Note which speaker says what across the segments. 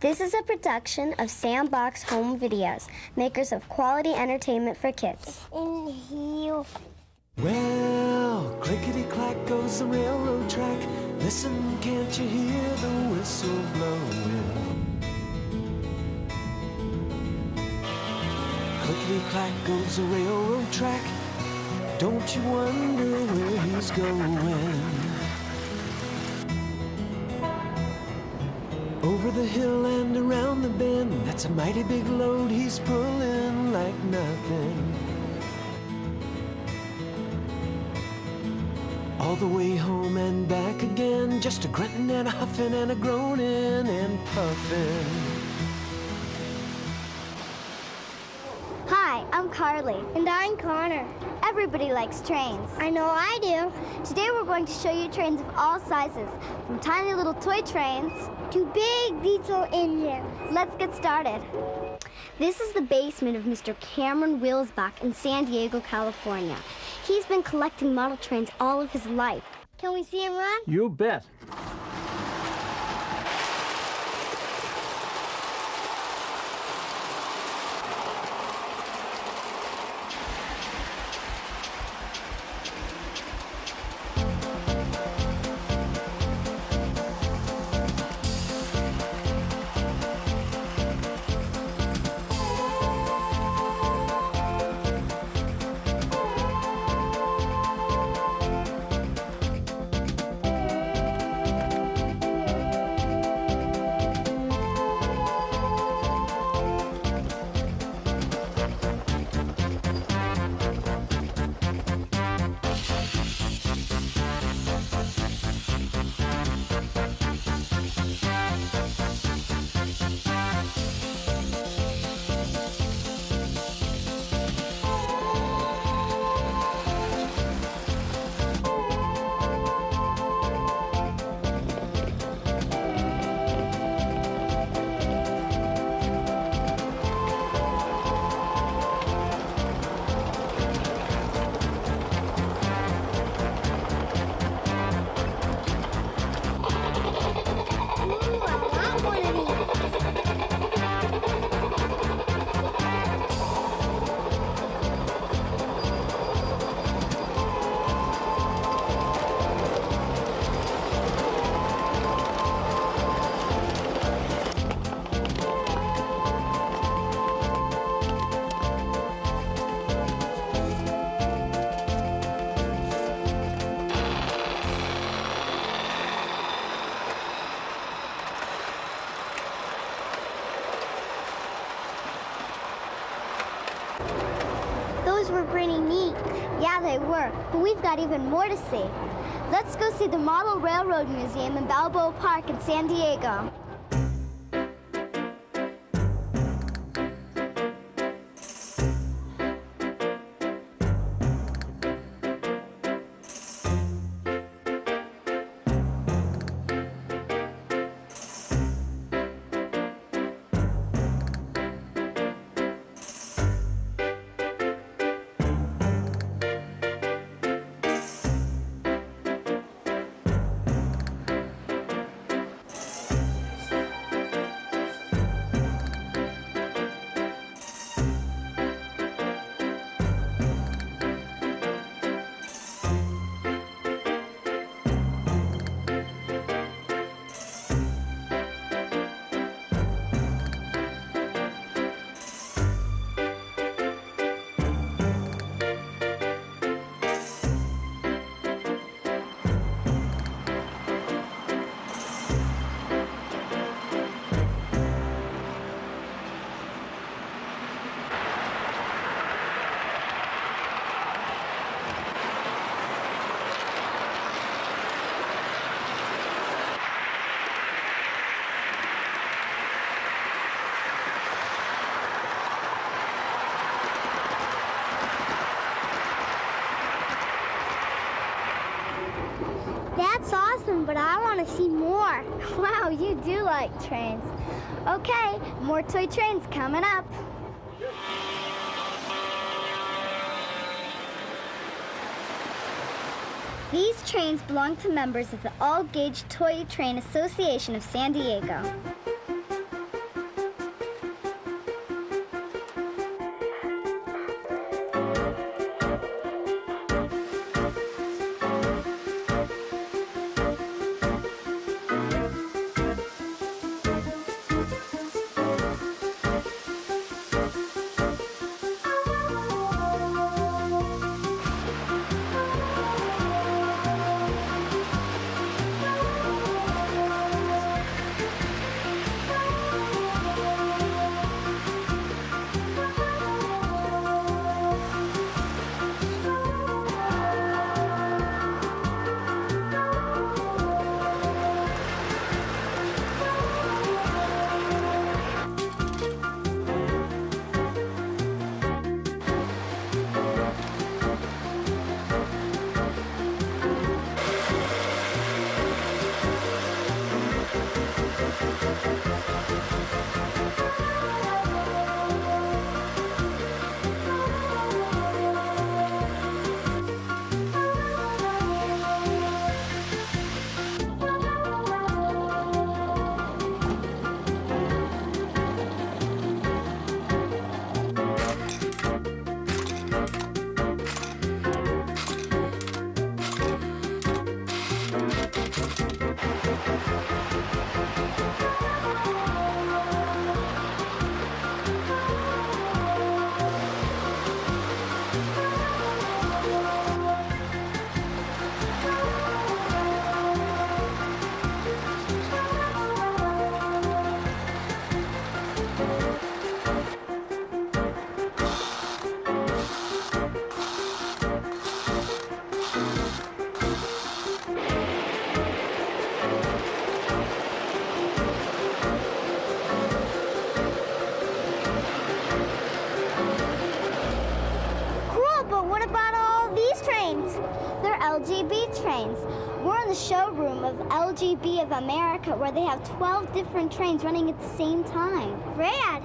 Speaker 1: This is a production of Sandbox Home Videos, makers of quality entertainment for kids.
Speaker 2: Inhale.
Speaker 3: Well, clickety-clack goes the railroad track. Listen, can't you hear the whistle blowing? Clickety-clack goes the railroad track. Don't you wonder where he's going? Over the hill and around the bend, that's a mighty big load he's pulling like nothing. All the way home and back again, just a grunting and a huffing and a groaning and puffing.
Speaker 1: Hi, I'm Carly.
Speaker 2: And I'm Connor.
Speaker 1: Everybody likes trains.
Speaker 2: I know I do.
Speaker 1: Today we're going to show you trains of all sizes, from tiny little toy trains
Speaker 2: To big diesel engines.
Speaker 1: Let's get started. This is the basement of Mr. Cameron Wilsbach in San Diego, California. He's been collecting model trains all of his life.
Speaker 2: Can we see him run?
Speaker 4: You bet.
Speaker 2: Those were pretty neat.
Speaker 1: Yeah, they were, but we've got even more to see. Let's go see the Model Railroad Museum in Balboa Park in San Diego.
Speaker 2: That's awesome, but I want to see more.
Speaker 1: Wow, you do like trains. Okay, more toy trains coming up. These trains belong to members of the All Gauge Toy Train Association of San Diego. LGB trains. We're in the showroom of LGB of America, where they have 12 different trains running at the same time.
Speaker 2: Rad.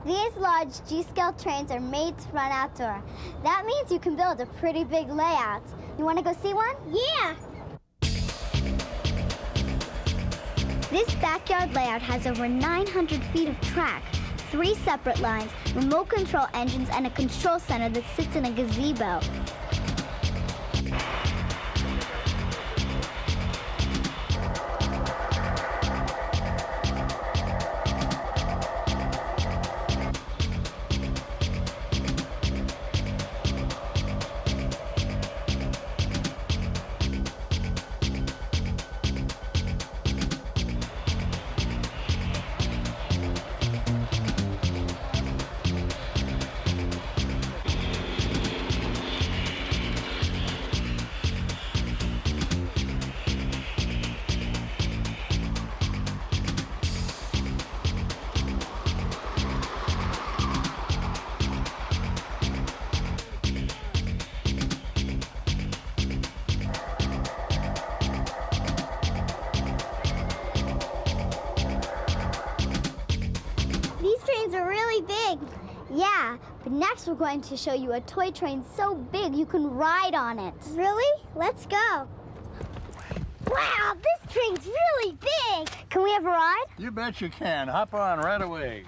Speaker 1: These large G-scale trains are made to run outdoor. That means you can build a pretty big layout. You want to go see one?
Speaker 2: Yeah.
Speaker 1: This backyard layout has over 900 feet of track, 3 separate lines, remote control engines, and a control center that sits in a gazebo. Big. Yeah, but next we're going to show you a toy train so big you can ride on it.
Speaker 2: Really? Let's go. Wow, this train's really big.
Speaker 1: Can we have a ride?
Speaker 4: You bet you can. Hop on right away.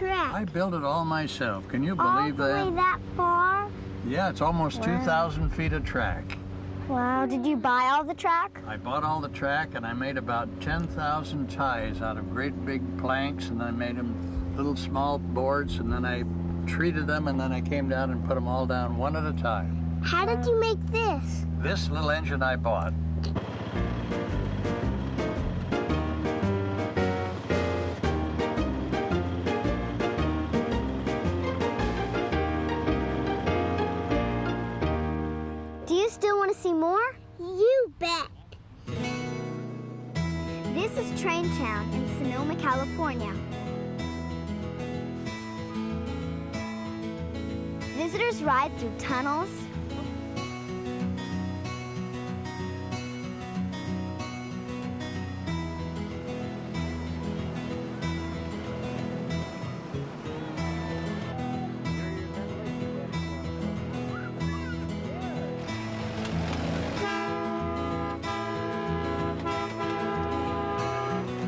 Speaker 4: I built it all myself. Can you believe that?
Speaker 2: All the way that far?
Speaker 4: Yeah, it's almost 2,000 feet of track.
Speaker 1: Wow, did you buy all the track?
Speaker 4: I bought all the track and I made about 10,000 ties out of great big planks, and I made them little small boards, and then I treated them, and then I came down and put them all down one at a time.
Speaker 2: How did you make this?
Speaker 4: This little engine I bought.
Speaker 1: Do you still want to see more?
Speaker 2: You bet.
Speaker 1: This is Traintown in Sonoma, California. Visitors ride through tunnels,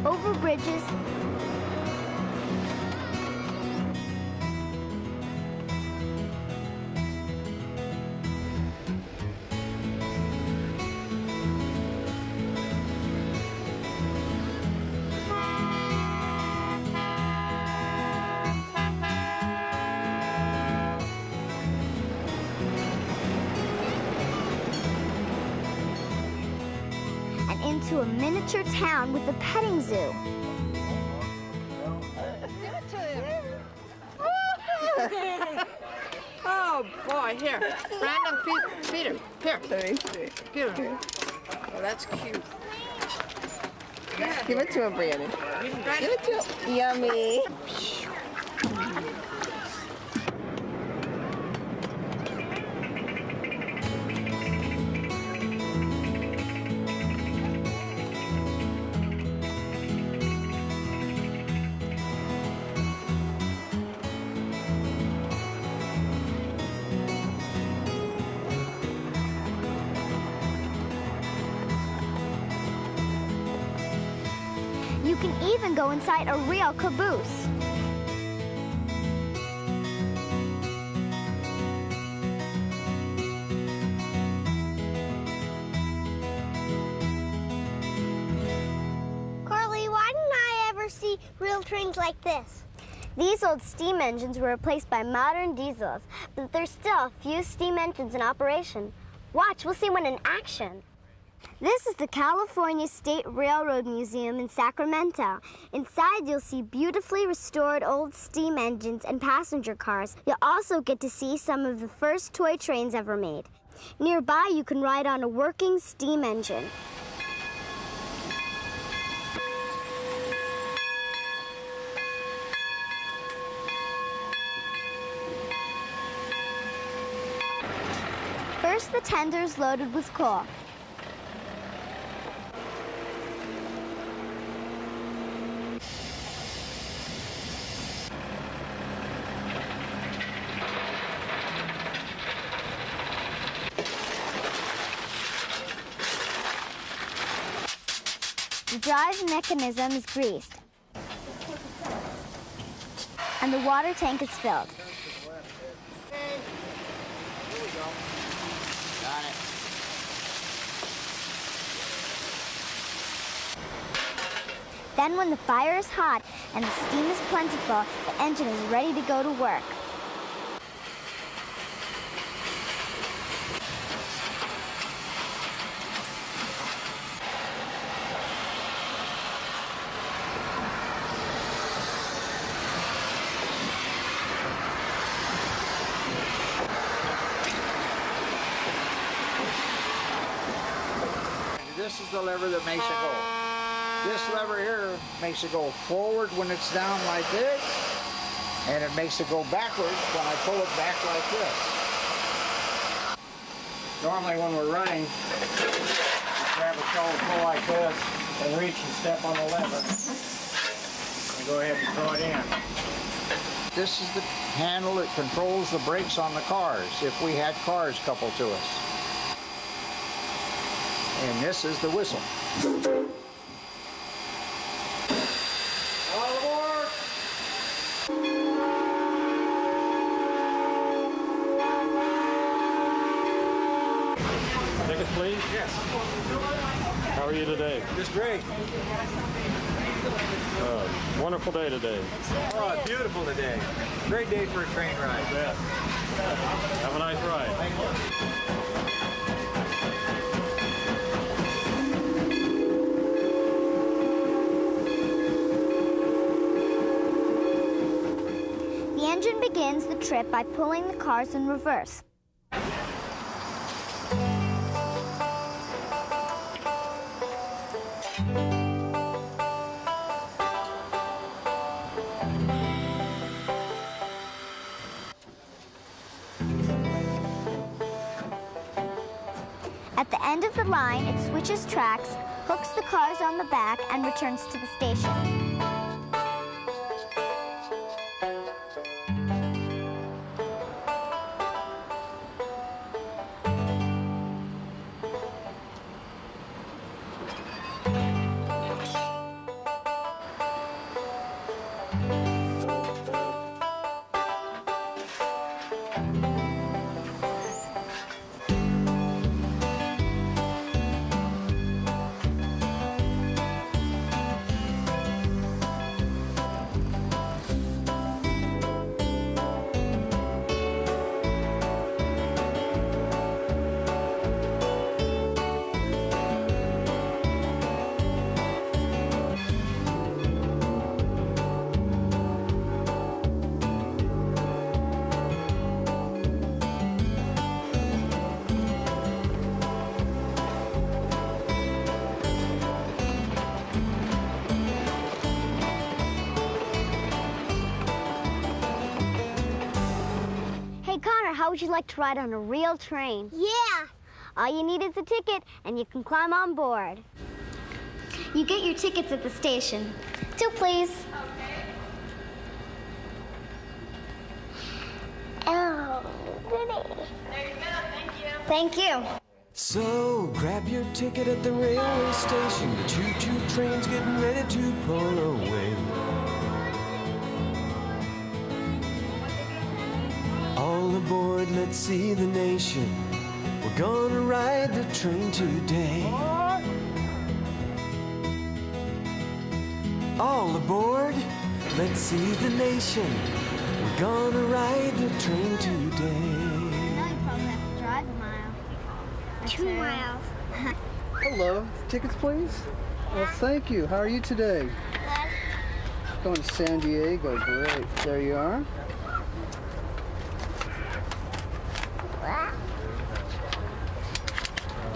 Speaker 1: over bridges, and into a miniature town with a petting zoo.
Speaker 5: Oh boy, here. Brandon, feed him. Here. Give him. Oh, that's cute.
Speaker 6: Give it to him, Brandon. Give it to him. Yummy.
Speaker 1: You can even go inside a real caboose.
Speaker 2: Carly, why didn't I ever see real trains like this?
Speaker 1: These old steam engines were replaced by modern diesels, but there's still a few steam engines in operation. Watch, we'll see one in action. This is the California State Railroad Museum in Sacramento. Inside, you'll see beautifully restored old steam engines and passenger cars. You'll also get to see some of the first toy trains ever made. Nearby, you can ride on a working steam engine. First, the tender's loaded with coal. The drive mechanism is greased, and the water tank is filled. Then when the fire is hot and the steam is plentiful, the engine is ready to go to work.
Speaker 7: This is the lever that makes it go. This lever here makes it go forward when it's down like this, and it makes it go backwards when I pull it back like this. Normally when we're running, you grab a shoulder pull like this, and reach and step on the lever, and go ahead and throw it in. This is the handle that controls the brakes on the cars, if we had cars coupled to us. And this is the whistle. All aboard!
Speaker 8: Tickets, please.
Speaker 7: Yes.
Speaker 8: How are you today?
Speaker 7: Just great.
Speaker 8: Wonderful day today.
Speaker 7: Oh, it's beautiful today. Great day for a train ride.
Speaker 8: Yeah. Have a nice ride.
Speaker 7: Thank you.
Speaker 1: The engine begins the trip by pulling the cars in reverse. At the end of the line, it switches tracks, hooks the cars on the back, and returns to the station. How would you like to ride on a real train?
Speaker 2: Yeah.
Speaker 1: All you need is a ticket, and you can climb on board. You get your tickets at the station. 2, please.
Speaker 2: Oh, goody.
Speaker 1: Thank you.
Speaker 3: So grab your ticket at the railway station. The choo-choo train's getting ready to pull away. All aboard, let's see the nation. We're gonna ride the train today. All aboard, let's see the nation. We're gonna ride the train today.
Speaker 1: Now you probably have to drive a mile.
Speaker 2: 2 miles.
Speaker 9: Hello, tickets please? Well, thank you. How are you today? Going to San Diego, great. There you are.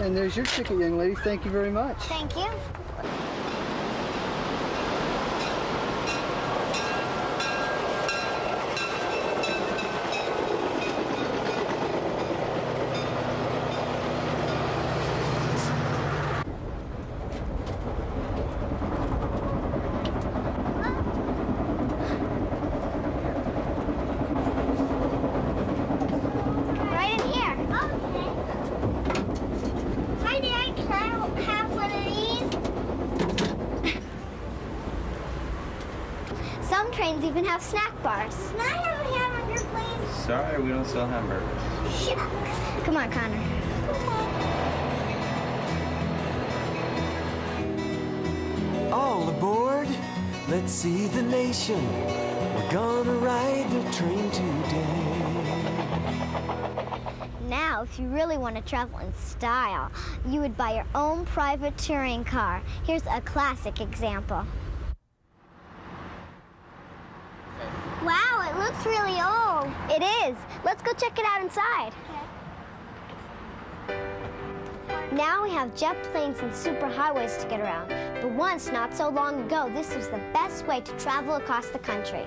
Speaker 9: And there's your ticket, young lady. Thank you very much.
Speaker 1: Thank you. Right in here.
Speaker 2: Okay. Hi, Dad. Can I have one of these?
Speaker 1: Some trains even have snack bars.
Speaker 2: Can I have a hamburger, please?
Speaker 10: Sorry, we don't sell hamburgers.
Speaker 2: Shucks.
Speaker 1: Come on, Connor.
Speaker 3: All aboard, let's see the nation. We're gonna ride the train today.
Speaker 1: Now, if you really want to travel in style, you would buy your own private touring car. Here's a classic example.
Speaker 2: Wow, it looks really old.
Speaker 1: It is. Let's go check it out inside. Now we have jet planes and superhighways to get around. But once, not so long ago, this was the best way to travel across the country.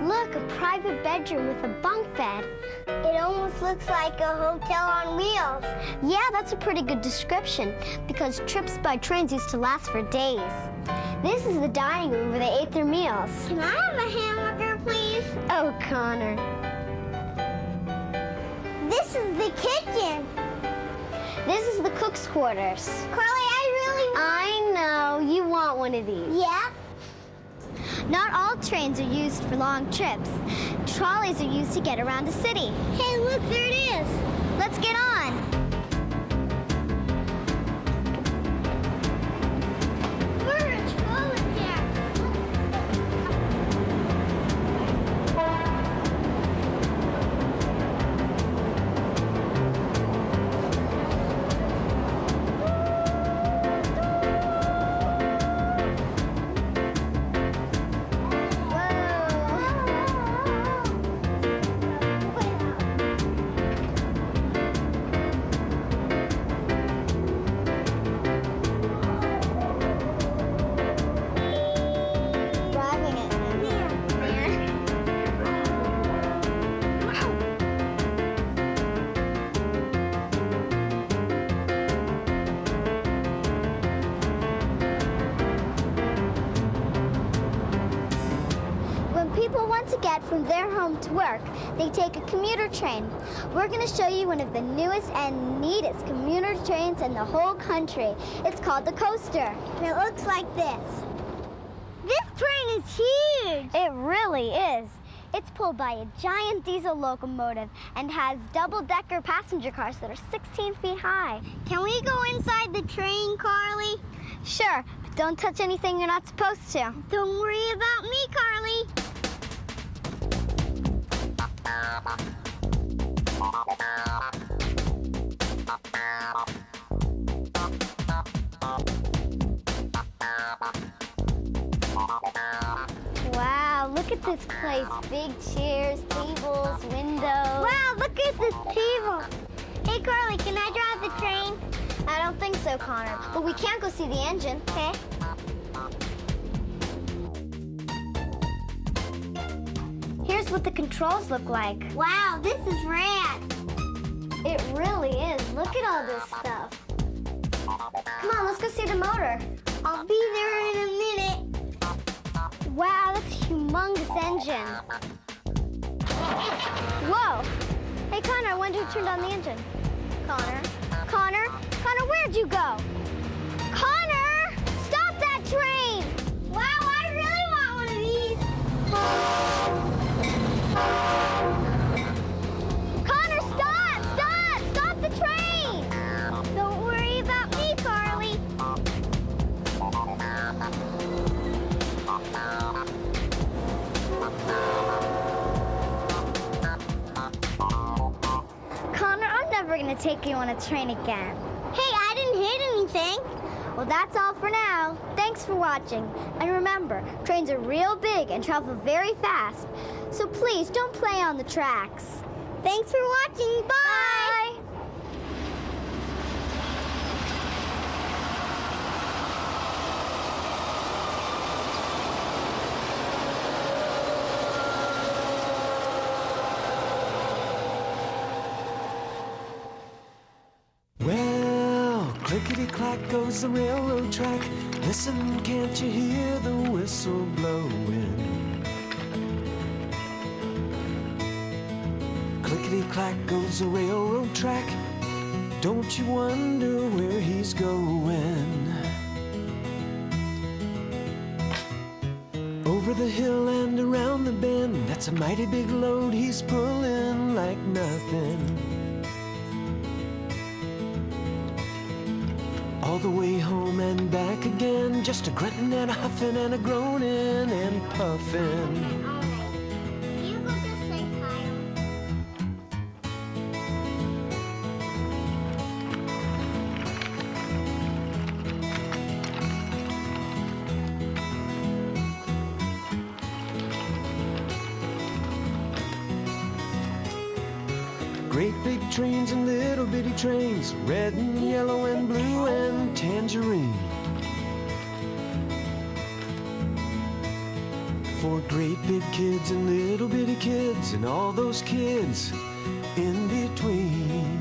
Speaker 1: Look, a private bedroom with a bunk bed.
Speaker 2: It almost looks like a hotel on wheels.
Speaker 1: Yeah, that's a pretty good description, because trips by trains used to last for days. This is the dining room where they ate their meals.
Speaker 2: Can I have a hamburger, please?
Speaker 1: Oh, Connor.
Speaker 2: This is the kitchen.
Speaker 1: This is the cook's quarters.
Speaker 2: Carly, I
Speaker 1: know. You want one of these.
Speaker 2: Yeah.
Speaker 1: Not all trains are used for long trips. Trolleys are used to get around a city.
Speaker 2: Hey, look, there it is.
Speaker 1: Let's get on.
Speaker 2: We're a trolley here.
Speaker 1: Driving it. When people want to get from their home to work, they take a commuter train. We're going to show you one of the newest and neatest commuter trains in the whole country. It's called the Coaster.
Speaker 2: And it looks like this. This train is huge.
Speaker 1: It really is. It's pulled by a giant diesel locomotive and has double-decker passenger cars that are 16 feet high.
Speaker 2: Can we go inside the train, Carly?
Speaker 1: Sure, but don't touch anything you're not supposed to.
Speaker 2: Don't worry about me, Carly.
Speaker 1: Wow, look at this place. Big chairs, tables, windows.
Speaker 2: Wow, look at this table. Hey, Carly, can I drive the train?
Speaker 1: I don't think so, Connor, but we can't go see the engine.
Speaker 2: Okay.
Speaker 1: Here's what the controls look like.
Speaker 2: Wow, this is rad.
Speaker 1: It really is. Look at all this stuff. Come on, let's go see the motor.
Speaker 2: I'll be there in a minute.
Speaker 1: Wow, that's a humongous engine. Whoa. Hey, Connor, I wonder who turned on the engine. Connor? Connor? Connor, where'd you go? Connor! Stop that train!
Speaker 2: Wow, I really want one of these.
Speaker 1: Connor, stop! Stop! Stop the train!
Speaker 2: Don't worry about me, Carly.
Speaker 1: Connor, I'm never gonna take you on a train again.
Speaker 2: Hey, I didn't hit anything.
Speaker 1: Well, that's all for now. Thanks for watching. And remember, trains are real big and travel very fast. So please don't play on the tracks.
Speaker 2: Thanks for watching. Bye.
Speaker 3: Well, clickety-clack goes the railroad track. Listen, can't you hear the whistle blowing? Clickety-clack goes the railroad track. Don't you wonder where he's going? Over the hill and around the bend, that's a mighty big load he's pulling like nothing. All the way home and back again, just a grunting and a huffing and a groaning and puffing.
Speaker 2: You go just say Kyle.
Speaker 3: Great big trains and little bitty trains, red and yellow and blue and tangerine. For great big kids and little bitty kids and all those kids in between.